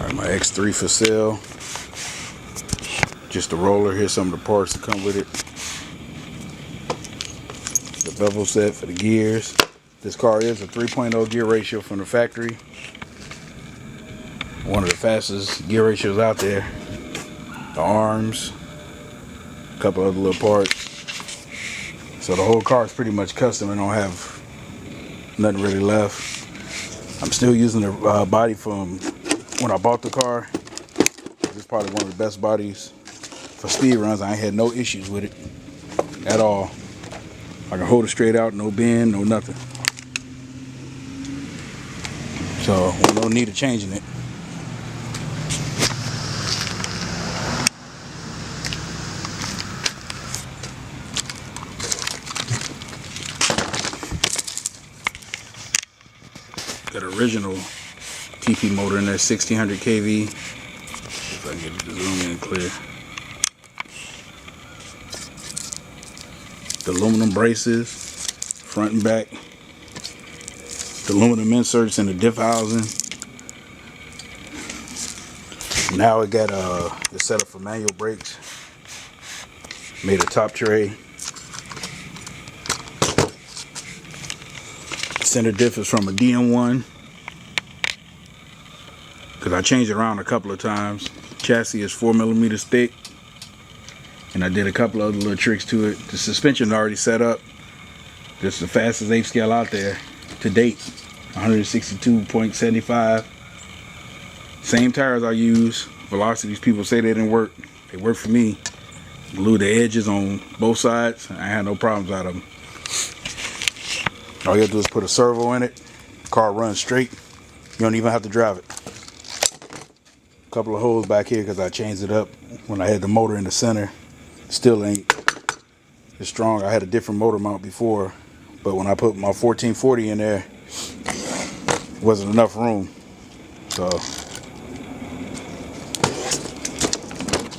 Alright, my X3 for sale. Just a roller. Here's some of the parts that come with it. The bevel set for the gears. This car is a 3.0 gear ratio from the factory. One of the fastest gear ratios out there. The arms. A couple other little parts. So the whole car is pretty much custom. I don't have nothing really left. I'm still using the body from when I bought the car. This is probably one of the best bodies for speed runs. I ain't had no issues with it at all. I can hold it straight out, no bend, no nothing. So no need of changing it. Got an original TP motor in there, 1600 kV. If I can get it to zoom in clear. The aluminum braces, front and back. The aluminum inserts in the diff housing. Now it got the setup for manual brakes. Made a top tray. Center diff is from a DM1. Because I changed it around a couple of times. Chassis is 4mm thick. And I did a couple of other little tricks to it. The suspension already set up. This is the fastest 8 scale out there to date. 162.75. Same tires I use. Velocities, people say they didn't work. They work for me. Glued the edges on both sides. I had no problems out of them. All you have to do is put a servo in it. The car runs straight. You don't even have to drive it. A couple of holes back here because I changed it up when I had the motor in the center. Still ain't as strong. I had a different motor mount before, but when I put my 1440 in there, wasn't enough room. So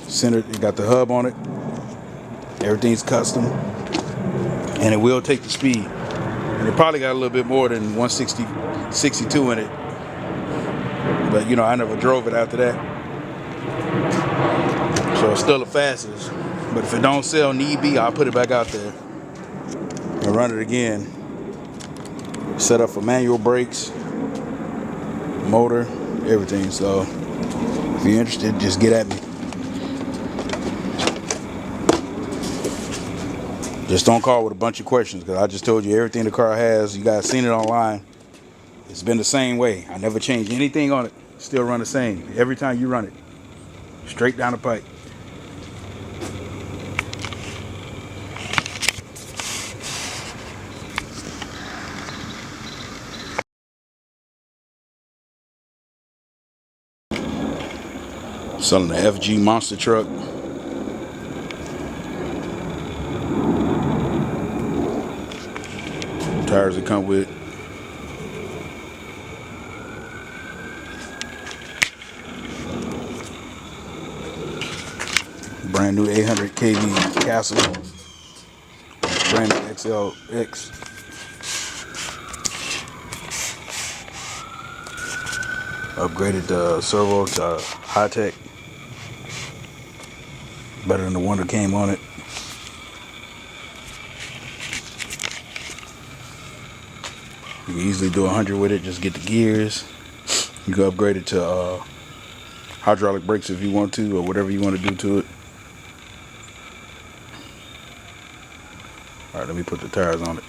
center, it got the hub on it. Everything's custom, and it will take the speed. And it probably got a little bit more than 162 in it, but you know, I never drove it after that. So it's still the fastest. But if it don't sell, need be, I'll put it back out there and run it again. Set up for manual brakes, motor, everything. So if you're interested, just get at me. Just don't call with a bunch of questions, because I just told you everything the car has. You guys seen it online. It's been the same way. I never changed anything on it. Still run the same every time you run it. Straight down the pipe. Selling the FG monster truck. Tires that come with. Brand new 800 kV Castle. Brand new XLX. Upgraded the servo to high tech. Better than the one that came on it. You can easily do 100 with it. Just get the gears. You can upgrade it to hydraulic brakes if you want to, or whatever you want to do to it. All right, let me put the tires on it.